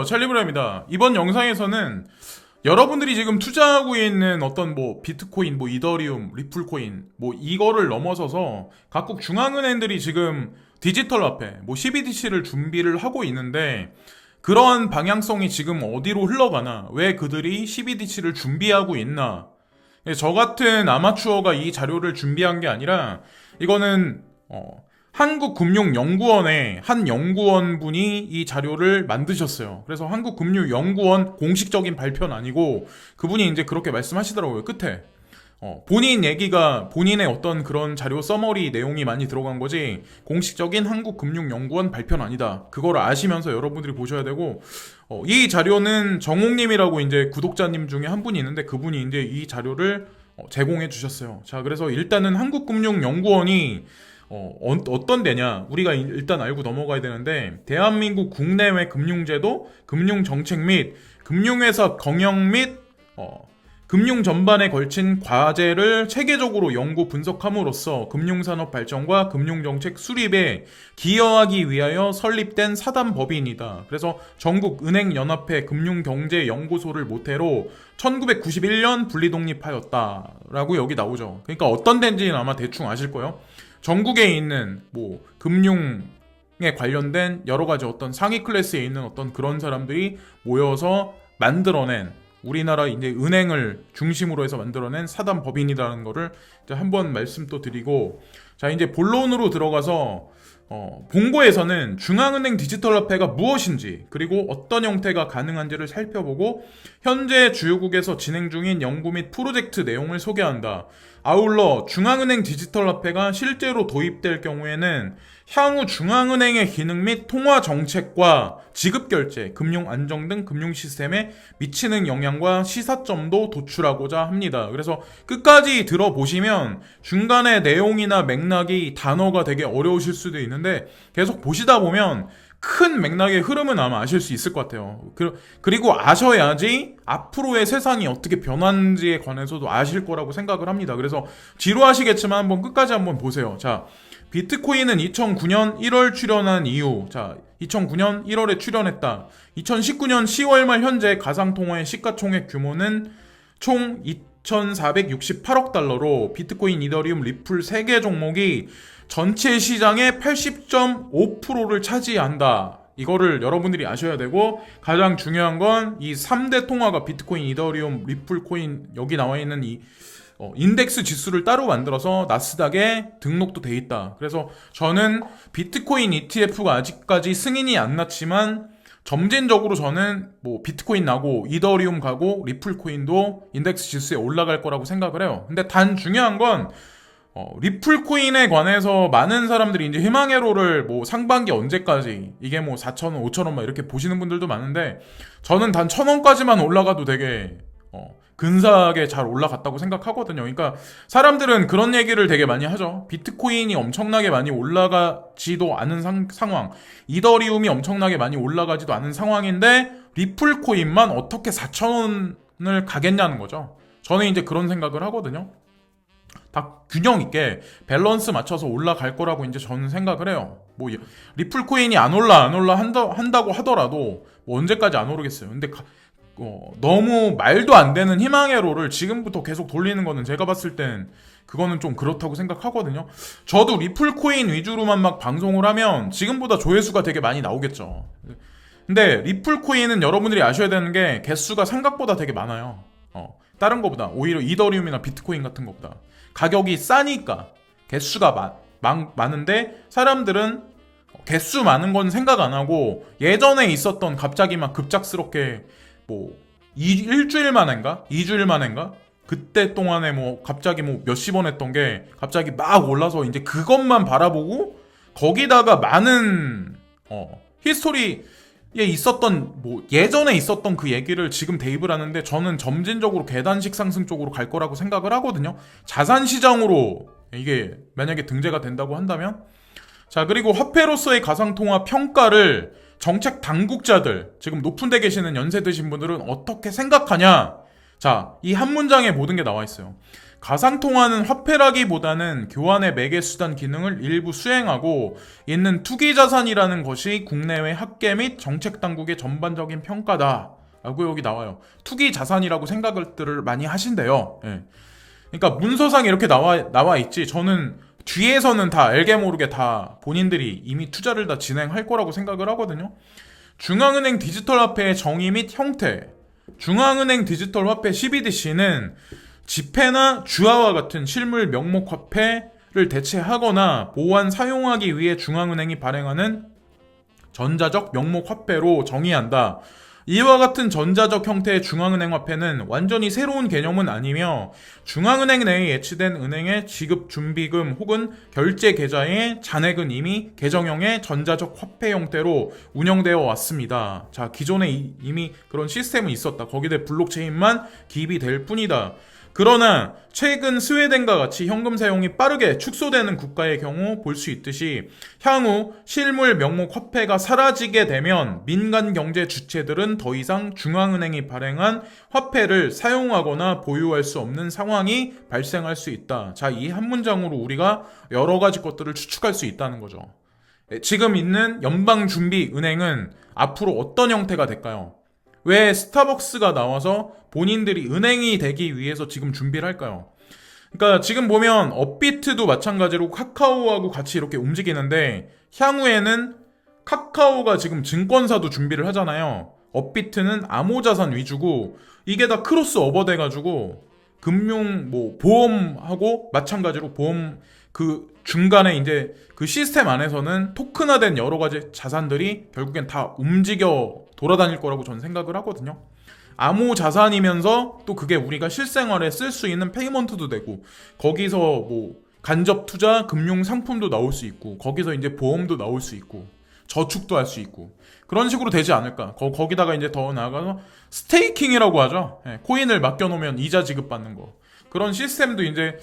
찰리브라입니다. 이번 영상에서는 여러분들이 지금 투자하고 있는 어떤 비트코인, 이더리움, 리플코인 이거를 넘어서서 각국 중앙은행들이 지금 디지털 화폐, CBDC를 준비를 하고 있는데 그러한 방향성이 지금 어디로 흘러가나, 왜 그들이 CBDC를 준비하고 있나. 저 같은 아마추어가 이 자료를 준비한 게 아니라 이거는 한국금융연구원의 한 연구원분이 이 자료를 만드셨어요. 그래서 한국금융연구원 공식적인 발표는 아니고 그분이 이제 그렇게 말씀하시더라고요. 끝에 본인 얘기가, 본인의 어떤 그런 자료 서머리 내용이 많이 들어간 거지 공식적인 한국금융연구원 발표는 아니다. 그걸 아시면서 여러분들이 보셔야 되고, 이 자료는 정옥님이라고 이제 구독자님 중에 한 분이 있는데 그분이 이제 이 자료를 제공해 주셨어요. 자, 그래서 일단은 한국금융연구원이 어떤 데냐, 우리가 일단 알고 넘어가야 되는데, 대한민국 국내외 금융제도, 금융정책 및 금융회사 경영 및 금융 전반에 걸친 과제를 체계적으로 연구 분석함으로써 금융산업 발전과 금융정책 수립에 기여하기 위하여 설립된 사단법인이다. 그래서 전국은행연합회 금융경제연구소를 모태로 1991년 분리독립하였다라고 여기 나오죠. 그러니까 어떤 데인지는 아마 대충 아실 거예요. 전국에 있는 금융에 관련된 여러 가지 어떤 상위 클래스에 있는 어떤 그런 사람들이 모여서 만들어낸, 우리나라 이제 은행을 중심으로 해서 만들어낸 사단법인이라는 거를 이제 한번 말씀 또 드리고, 자, 이제 본론으로 들어가서 본고에서는 중앙은행 디지털 화폐가 무엇인지, 그리고 어떤 형태가 가능한지를 살펴보고 현재 주요국에서 진행 중인 연구 및 프로젝트 내용을 소개한다. 아울러 중앙은행 디지털 화폐가 실제로 도입될 경우에는 향후 중앙은행의 기능 및 통화 정책과 지급결제, 금융 안정 등 금융 시스템에 미치는 영향과 시사점도 도출하고자 합니다. 그래서 끝까지 들어보시면 중간에 내용이나 맥락이, 단어가 되게 어려우실 수도 있는데 계속 보시다 보면 큰 맥락의 흐름은 아마 아실 수 있을 것 같아요. 그리고 아셔야지 앞으로의 세상이 어떻게 변하는지에 관해서도 아실 거라고 생각을 합니다. 그래서 지루하시겠지만 한번 끝까지 한번 보세요. 자, 비트코인은 2009년 1월 출연한 이후, 자, 2009년 1월에 출연했다. 2019년 10월 말 현재 가상통화의 시가총액 규모는 총 2,468억 달러로 비트코인, 이더리움, 리플 3개 종목이 전체 시장의 80.5%를 차지한다. 이거를 여러분들이 아셔야 되고, 가장 중요한 건 이 3대 통화가 비트코인, 이더리움, 리플 코인, 여기 나와 있는 이 인덱스 지수를 따로 만들어서 나스닥에 등록도 돼 있다. 그래서 저는 비트코인 ETF가 아직까지 승인이 안 났지만 점진적으로 저는 비트코인 나고 이더리움 가고 리플 코인도 인덱스 지수에 올라갈 거라고 생각을 해요. 근데 단 중요한 건 리플 코인에 관해서 많은 사람들이 이제 희망회로를 상반기 언제까지, 이게 4,000원, 5,000원 막 이렇게 보시는 분들도 많은데, 저는 단 1,000원까지만 올라가도 되게 근사하게 잘 올라갔다고 생각하거든요. 그러니까 사람들은 그런 얘기를 되게 많이 하죠. 비트코인이 엄청나게 많이 올라가지도 않은 상황, 이더리움이 엄청나게 많이 올라가지도 않은 상황인데 리플 코인만 어떻게 4,000원을 가겠냐는 거죠. 저는 이제 그런 생각을 하거든요. 다 균형 있게 밸런스 맞춰서 올라갈 거라고 이제 저는 생각을 해요. 리플 코인이 안 올라 한다고 하더라도 언제까지 안 오르겠어요. 근데 너무 말도 안 되는 희망회로를 지금부터 계속 돌리는 거는 제가 봤을 땐 그거는 좀 그렇다고 생각하거든요. 저도 리플 코인 위주로만 막 방송을 하면 지금보다 조회수가 되게 많이 나오겠죠. 근데 리플 코인은 여러분들이 아셔야 되는 게 개수가 생각보다 되게 많아요. 다른 거보다, 오히려 이더리움이나 비트코인 같은 거보다 가격이 싸니까 개수가 많은데, 사람들은 개수 많은 건 생각 안 하고 예전에 있었던, 갑자기 막 급작스럽게 일주일 만인가? 2주일 만인가? 그때 동안에 갑자기 몇십 원 했던 게 갑자기 막 올라서 이제 그것만 바라보고, 거기다가 많은 히스토리에 있었던 예전에 있었던 그 얘기를 지금 대입을 하는데, 저는 점진적으로 계단식 상승 쪽으로 갈 거라고 생각을 하거든요. 자산 시장으로 이게 만약에 등재가 된다고 한다면. 자, 그리고 화폐로서의 가상통화 평가를 정책 당국자들, 지금 높은 데 계시는 연세 드신 분들은 어떻게 생각하냐? 자, 이 한 문장에 모든 게 나와 있어요. 가상통화는 화폐라기보다는 교환의 매개수단 기능을 일부 수행하고 있는 투기자산이라는 것이 국내외 학계 및 정책당국의 전반적인 평가다 라고 여기 나와요. 투기자산이라고 생각들을 많이 하신대요. 예. 그러니까 문서상에 이렇게 나와 있지, 저는 뒤에서는 다 알게 모르게 다 본인들이 이미 투자를 다 진행할 거라고 생각을 하거든요. 중앙은행 디지털화폐의 정의 및 형태. 중앙은행 디지털화폐 CBDC는 지폐나 주화와 같은 실물 명목 화폐를 대체하거나 보완 사용하기 위해 중앙은행이 발행하는 전자적 명목 화폐로 정의한다. 이와 같은 전자적 형태의 중앙은행 화폐는 완전히 새로운 개념은 아니며 중앙은행 내에 예치된 은행의 지급 준비금 혹은 결제 계좌의 잔액은 이미 계정형의 전자적 화폐 형태로 운영되어 왔습니다. 자, 기존에 이미 그런 시스템은 있었다. 거기에 블록체인만 기입이 될 뿐이다. 그러나 최근 스웨덴과 같이 현금 사용이 빠르게 축소되는 국가의 경우 볼 수 있듯이 향후 실물 명목 화폐가 사라지게 되면 민간 경제 주체들은 더 이상 중앙은행이 발행한 화폐를 사용하거나 보유할 수 없는 상황이 발생할 수 있다. 자, 이 한 문장으로 우리가 여러 가지 것들을 추측할 수 있다는 거죠. 지금 있는 연방준비은행은 앞으로 어떤 형태가 될까요? 왜 스타벅스가 나와서 본인들이 은행이 되기 위해서 지금 준비를 할까요? 그러니까 지금 보면 업비트도 마찬가지로 카카오하고 같이 이렇게 움직이는데 향후에는 카카오가 지금 증권사도 준비를 하잖아요. 업비트는 암호자산 위주고 이게 다 크로스오버 돼가지고 금융 보험하고 마찬가지로 보험 그 중간에 이제 그 시스템 안에서는 토큰화된 여러 가지 자산들이 결국엔 다 움직여 돌아다닐 거라고 저는 생각을 하거든요. 암호 자산이면서 또 그게 우리가 실생활에 쓸 수 있는 페이먼트도 되고 거기서 간접 투자 금융 상품도 나올 수 있고 거기서 이제 보험도 나올 수 있고 저축도 할 수 있고 그런 식으로 되지 않을까. 거기다가 이제 더 나아가서 스테이킹이라고 하죠. 코인을 맡겨놓으면 이자 지급받는 거. 그런 시스템도 이제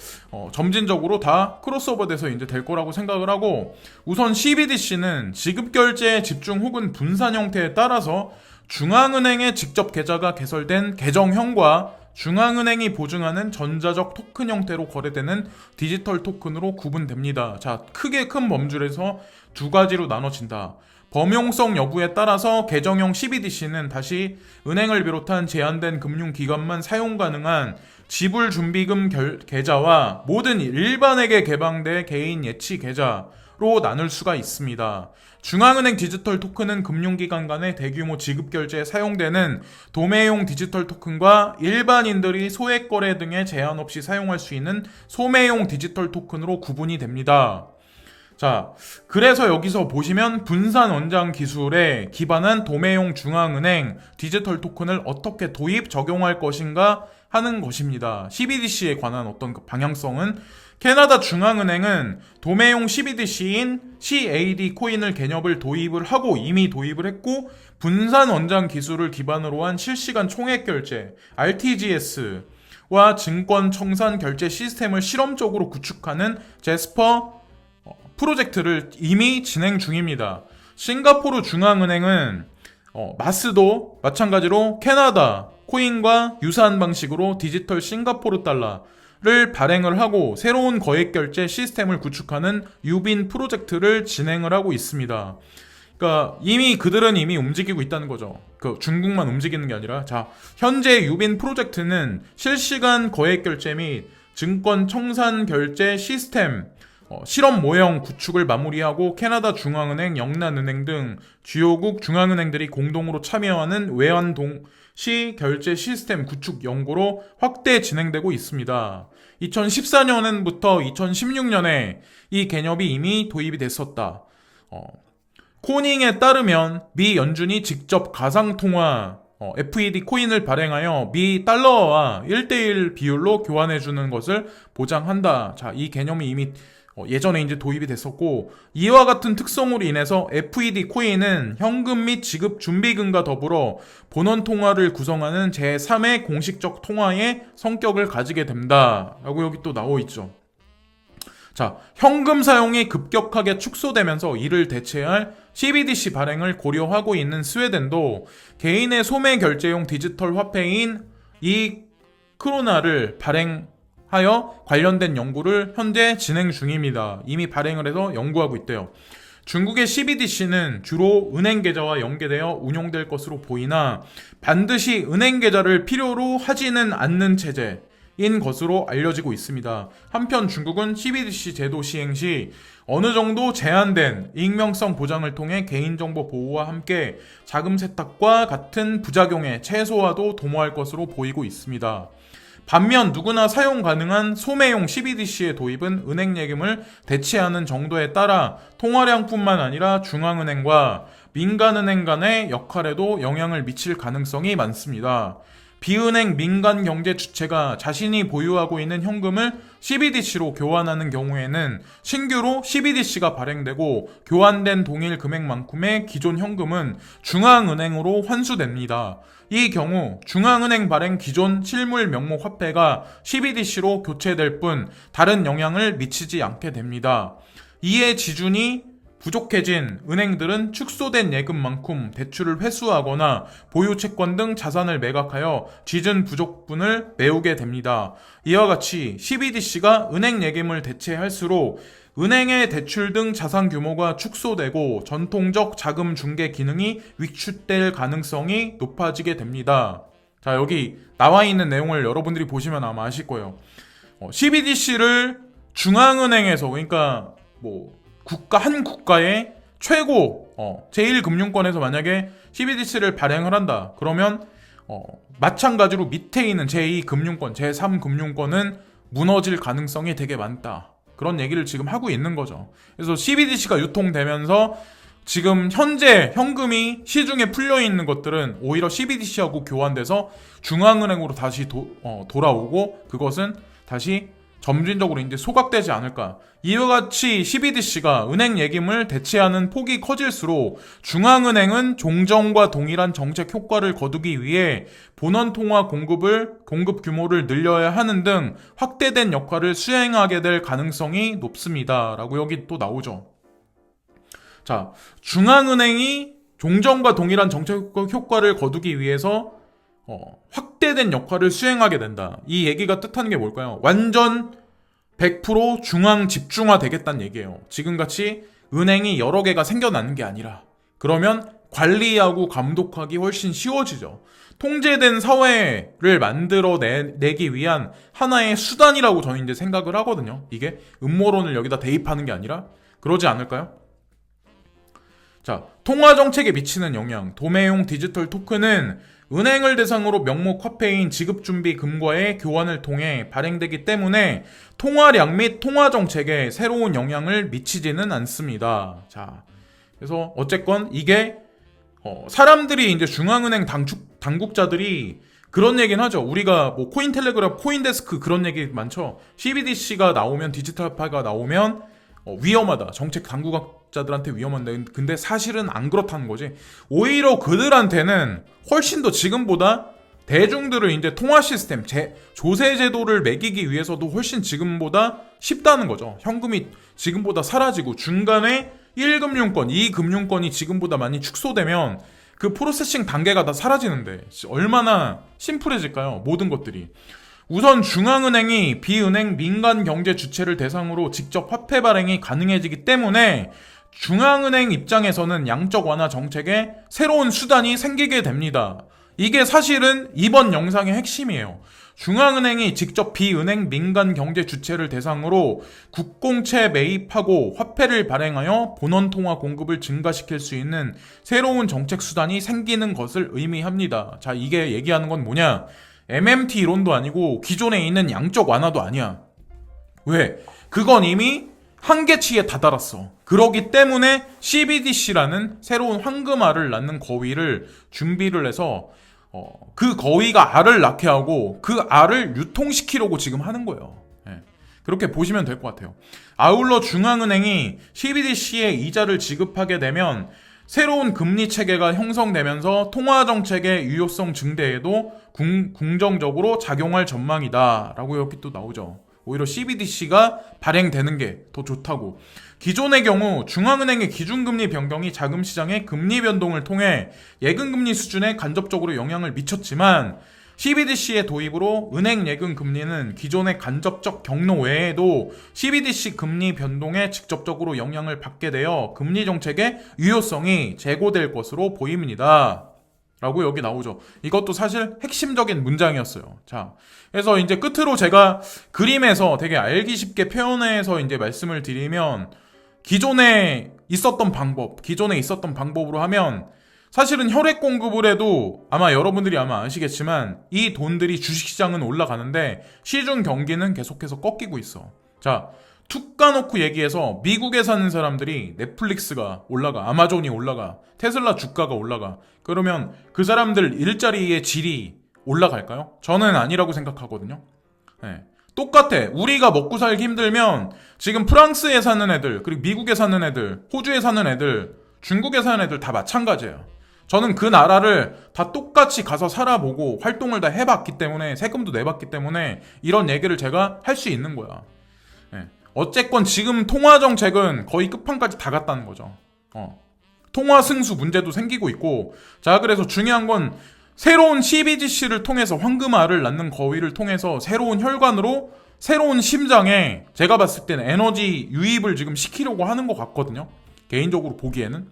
점진적으로 다 크로스오버 돼서 이제 될 거라고 생각을 하고, 우선 CBDC는 지급결제의 집중 혹은 분산 형태에 따라서 중앙은행의 직접 계좌가 개설된 계정형과 중앙은행이 보증하는 전자적 토큰 형태로 거래되는 디지털 토큰으로 구분됩니다. 자, 크게 큰 범주에서 두 가지로 나눠진다. 범용성 여부에 따라서 계정형 CBDC는 다시 은행을 비롯한 제한된 금융기관만 사용 가능한 지불준비금 계좌와 모든 일반에게 개방된 개인 예치 계좌로 나눌 수가 있습니다. 중앙은행 디지털 토큰은 금융기관 간의 대규모 지급결제에 사용되는 도매용 디지털 토큰과 일반인들이 소액거래 등에 제한 없이 사용할 수 있는 소매용 디지털 토큰으로 구분이 됩니다. 자, 그래서 여기서 보시면 분산 원장 기술에 기반한 도매용 중앙은행 디지털 토큰을 어떻게 도입, 적용할 것인가 하는 것입니다. CBDC에 관한 어떤 그 방향성은 캐나다 중앙은행은 도매용 CBDC인 CAD 코인을 개념을 도입을 하고 이미 도입을 했고, 분산 원장 기술을 기반으로 한 실시간 총액 결제 RTGS와 증권 청산 결제 시스템을 실험적으로 구축하는 제스퍼 프로젝트를 이미 진행 중입니다. 싱가포르 중앙은행은 마스도 마찬가지로 캐나다 코인과 유사한 방식으로 디지털 싱가포르 달러를 발행을 하고 새로운 거액결제 시스템을 구축하는 유빈 프로젝트를 진행을 하고 있습니다. 그러니까 그들은 이미 움직이고 있다는 거죠. 그 중국만 움직이는 게 아니라, 자, 현재 유빈 프로젝트는 실시간 거액결제 및 증권 청산 결제 시스템 실험 모형 구축을 마무리하고 캐나다 중앙은행, 영란은행 등 주요국 중앙은행들이 공동으로 참여하는 외환 동시 결제 시스템 구축 연구로 확대 진행되고 있습니다. 2014년부터 2016년에 이 개념이 이미 도입이 됐었다. 코닝에 따르면 미 연준이 직접 가상통화 FED 코인을 발행하여 미 달러와 1대1 비율로 교환해주는 것을 보장한다. 자, 이 개념이 이미 예전에 이제 도입이 됐었고, 이와 같은 특성으로 인해서 FED 코인은 현금 및 지급 준비금과 더불어 본원 통화를 구성하는 제3의 공식적 통화의 성격을 가지게 된다 라고 여기 또 나와 있죠. 자, 현금 사용이 급격하게 축소되면서 이를 대체할 CBDC 발행을 고려하고 있는 스웨덴도 개인의 소매 결제용 디지털 화폐인 이 크로나를 발행 하여 관련된 연구를 현재 진행 중입니다. 이미 발행을 해서 연구하고 있대요. 중국의 CBDC는 주로 은행 계좌와 연계되어 운용될 것으로 보이나 반드시 은행 계좌를 필요로 하지는 않는 체제인 것으로 알려지고 있습니다. 한편 중국은 CBDC 제도 시행 시 어느 정도 제한된 익명성 보장을 통해 개인정보 보호와 함께 자금 세탁과 같은 부작용의 최소화도 도모할 것으로 보이고 있습니다. 반면 누구나 사용 가능한 소매용 CBDC의 도입은 은행 예금을 대체하는 정도에 따라 통화량뿐만 아니라 중앙은행과 민간은행 간의 역할에도 영향을 미칠 가능성이 많습니다. 비은행 민간 경제 주체가 자신이 보유하고 있는 현금을 CBDC로 교환하는 경우에는 신규로 CBDC가 발행되고 교환된 동일 금액만큼의 기존 현금은 중앙은행으로 환수됩니다. 이 경우 중앙은행 발행 기존 실물 명목 화폐가 CBDC로 교체될 뿐 다른 영향을 미치지 않게 됩니다. 이에 지준이 부족해진 은행들은 축소된 예금만큼 대출을 회수하거나 보유 채권 등 자산을 매각하여 지준 부족분을 메우게 됩니다. 이와 같이 CBDC가 은행 예금을 대체할수록 은행의 대출 등 자산 규모가 축소되고 전통적 자금 중개 기능이 위축될 가능성이 높아지게 됩니다. 자, 여기 나와 있는 내용을 여러분들이 보시면 아마 아실 거예요. CBDC를 중앙은행에서, 그러니까 한 국가의 최고 제1금융권에서 만약에 CBDC를 발행을 한다. 그러면 마찬가지로 밑에 있는 제2금융권, 제3금융권은 무너질 가능성이 되게 많다. 그런 얘기를 지금 하고 있는 거죠. 그래서 CBDC가 유통되면서 지금 현재 현금이 시중에 풀려 있는 것들은 오히려 CBDC하고 교환돼서 중앙은행으로 다시 돌아오고 그것은 다시 점진적으로 이제 소각되지 않을까. 이와 같이 CBDC가 은행 예금을 대체하는 폭이 커질수록 중앙은행은 종전과 동일한 정책 효과를 거두기 위해 본원 통화 공급 규모를 늘려야 하는 등 확대된 역할을 수행하게 될 가능성이 높습니다. 라고 여기 또 나오죠. 자, 중앙은행이 종전과 동일한 정책 효과를 거두기 위해서 확대된 역할을 수행하게 된다. 이 얘기가 뜻하는 게 뭘까요? 완전 100% 중앙 집중화 되겠다는 얘기예요. 지금같이 은행이 여러 개가 생겨나는 게 아니라. 그러면 관리하고 감독하기 훨씬 쉬워지죠. 통제된 사회를 만들어내기 위한 하나의 수단이라고 저는 이제 생각을 하거든요. 이게 음모론을 여기다 대입하는 게 아니라. 그러지 않을까요? 자, 통화정책에 미치는 영향. 도매용 디지털 토큰은 은행을 대상으로 명목 화폐인 지급준비금과의 교환을 통해 발행되기 때문에 통화량 및 통화정책에 새로운 영향을 미치지는 않습니다. 자, 그래서 어쨌건 이게 사람들이 이제 중앙은행 당국자들이 그런 얘기는 하죠. 우리가 코인텔레그래프, 코인데스크 그런 얘기 많죠. CBDC가 나오면, 디지털화가 나오면 위험하다. 정책 당국자들한테 위험한데, 근데 사실은 안 그렇다는 거지. 오히려 그들한테는 훨씬 더 지금보다 대중들을 이제 통화 시스템, 조세 제도를 매기기 위해서도 훨씬 지금보다 쉽다는 거죠. 현금이 지금보다 사라지고 중간에 1금융권, 2금융권이 지금보다 많이 축소되면 그 프로세싱 단계가 다 사라지는데 얼마나 심플해질까요? 모든 것들이. 우선 중앙은행이 비은행 민간 경제 주체를 대상으로 직접 화폐 발행이 가능해지기 때문에 중앙은행 입장에서는 양적 완화 정책에 새로운 수단이 생기게 됩니다. 이게 사실은 이번 영상의 핵심이에요. 중앙은행이 직접 비은행 민간 경제 주체를 대상으로 국공채 매입하고 화폐를 발행하여 본원 통화 공급을 증가시킬 수 있는 새로운 정책 수단이 생기는 것을 의미합니다. 자, 이게 얘기하는 건 뭐냐? MMT 이론도 아니고 기존에 있는 양적 완화도 아니야. 왜? 그건 이미 한계치에 다다랐어. 그러기 때문에 CBDC라는 새로운 황금알을 낳는 거위를 준비를 해서 그 거위가 알을 낳게 하고 그 알을 유통시키려고 지금 하는 거예요. 그렇게 보시면 될 것 같아요. 아울러 중앙은행이 CBDC에 이자를 지급하게 되면 새로운 금리 체계가 형성되면서 통화정책의 유효성 증대에도 긍정적으로 작용할 전망이다 라고 여기 또 나오죠. 오히려 CBDC가 발행되는 게 더 좋다고. 기존의 경우 중앙은행의 기준금리 변경이 자금시장의 금리 변동을 통해 예금금리 수준에 간접적으로 영향을 미쳤지만 CBDC의 도입으로 은행 예금 금리는 기존의 간접적 경로 외에도 CBDC 금리 변동에 직접적으로 영향을 받게 되어 금리 정책의 유효성이 제고될 것으로 보입니다. 라고 여기 나오죠. 이것도 사실 핵심적인 문장이었어요. 자, 그래서 이제 끝으로 제가 그림에서 되게 알기 쉽게 표현해서 이제 말씀을 드리면 기존에 있었던 방법으로 하면 사실은 혈액 공급을 해도 아마 여러분들이 아마 아시겠지만 이 돈들이 주식시장은 올라가는데 시중 경기는 계속해서 꺾이고 있어. 자, 툭 까놓고 얘기해서 미국에 사는 사람들이 넷플릭스가 올라가, 아마존이 올라가, 테슬라 주가가 올라가. 그러면 그 사람들 일자리의 질이 올라갈까요? 저는 아니라고 생각하거든요. 네. 똑같아. 우리가 먹고 살기 힘들면 지금 프랑스에 사는 애들, 그리고 미국에 사는 애들, 호주에 사는 애들, 중국에 사는 애들 다 마찬가지예요. 저는 그 나라를 다 똑같이 가서 살아보고 활동을 다 해봤기 때문에, 세금도 내봤기 때문에 이런 얘기를 제가 할 수 있는 거야. 네. 어쨌건 지금 통화 정책은 거의 끝판까지 다 갔다는 거죠. 통화 승수 문제도 생기고 있고, 자, 그래서 중요한 건 새로운 CBDC를 통해서 황금알을 낳는 거위를 통해서 새로운 혈관으로 새로운 심장에 제가 봤을 때는 에너지 유입을 지금 시키려고 하는 것 같거든요. 개인적으로 보기에는.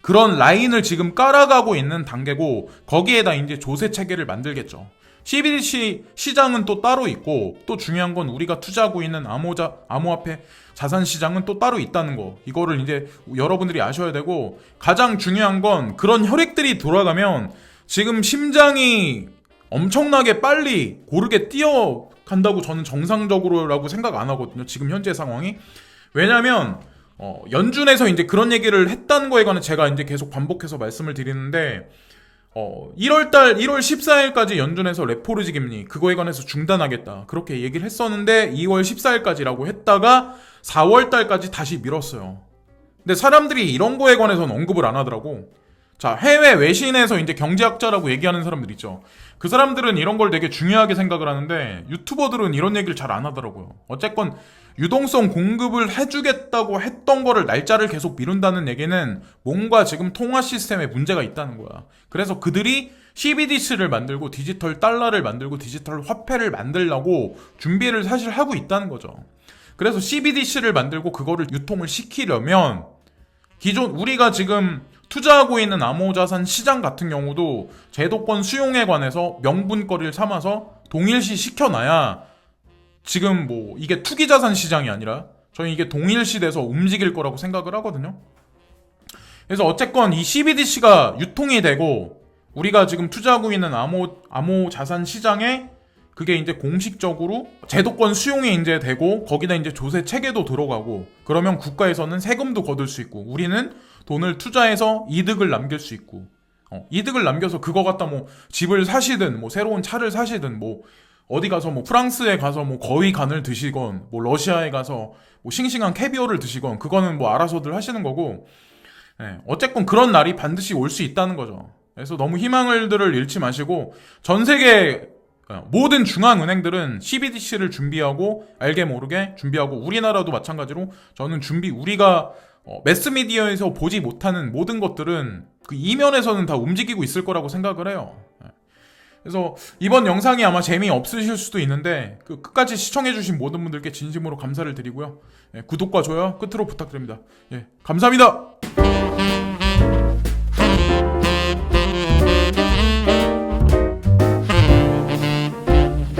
그런 라인을 지금 깔아가고 있는 단계고 거기에다 이제 조세 체계를 만들겠죠. CBDC 시장은 또 따로 있고 또 중요한 건 우리가 투자하고 있는 암호화폐 자산 시장은 또 따로 있다는 거. 이거를 이제 여러분들이 아셔야 되고 가장 중요한 건 그런 혈액들이 돌아가면 지금 심장이 엄청나게 빨리 고르게 뛰어간다고 저는 정상적으로라고 생각 안 하거든요. 지금 현재 상황이. 왜냐면 연준에서 이제 그런 얘기를 했다는 거에 관해 제가 이제 계속 반복해서 말씀을 드리는데 1월 14일까지 연준에서 레포르지 금리 그거에 관해서 중단하겠다 그렇게 얘기를 했었는데 2월 14일까지라고 했다가 4월 달까지 다시 미뤘어요. 근데 사람들이 이런 거에 관해서는 언급을 안 하더라고. 자, 해외 외신에서 이제 경제학자라고 얘기하는 사람들 있죠. 그 사람들은 이런 걸 되게 중요하게 생각을 하는데 유튜버들은 이런 얘기를 잘 안 하더라고요. 어쨌건 유동성 공급을 해주겠다고 했던 거를 날짜를 계속 미룬다는 얘기는 뭔가 지금 통화 시스템에 문제가 있다는 거야. 그래서 그들이 CBDC를 만들고 디지털 달러를 만들고 디지털 화폐를 만들려고 준비를 사실 하고 있다는 거죠. 그래서 CBDC를 만들고 그거를 유통을 시키려면 기존 우리가 지금 투자하고 있는 암호자산 시장 같은 경우도 제도권 수용에 관해서 명분거리를 삼아서 동일시 시켜놔야 지금 뭐 이게 투기자산 시장이 아니라 저는 이게 동일시돼서 움직일 거라고 생각을 하거든요. 그래서 어쨌건 이 CBDC가 유통이 되고 우리가 지금 투자하고 있는 암호자산 시장에 그게 이제 공식적으로 제도권 수용이 이제 되고 거기다 이제 조세 체계도 들어가고 그러면 국가에서는 세금도 거둘 수 있고 우리는 돈을 투자해서 이득을 남길 수 있고 이득을 남겨서 그거 갖다 뭐 집을 사시든 뭐 새로운 차를 사시든 뭐 어디 가서 뭐 프랑스에 가서 뭐 거위 간을 드시건 뭐 러시아에 가서 뭐 싱싱한 캐비어를 드시건 그거는 뭐 알아서들 하시는 거고 어쨌건 그런 날이 반드시 올 수 있다는 거죠. 그래서 너무 희망을들을 잃지 마시고 전 세계 모든 중앙은행들은 CBDC를 준비하고 알게 모르게 준비하고 우리나라도 마찬가지로 저는 우리가 매스미디어에서 보지 못하는 모든 것들은 그 이면에서는 다 움직이고 있을 거라고 생각을 해요. 그래서 이번 영상이 아마 재미없으실 수도 있는데 끝까지 시청해주신 모든 분들께 진심으로 감사를 드리고요. 구독과 좋아요 끝으로 부탁드립니다. 감사합니다.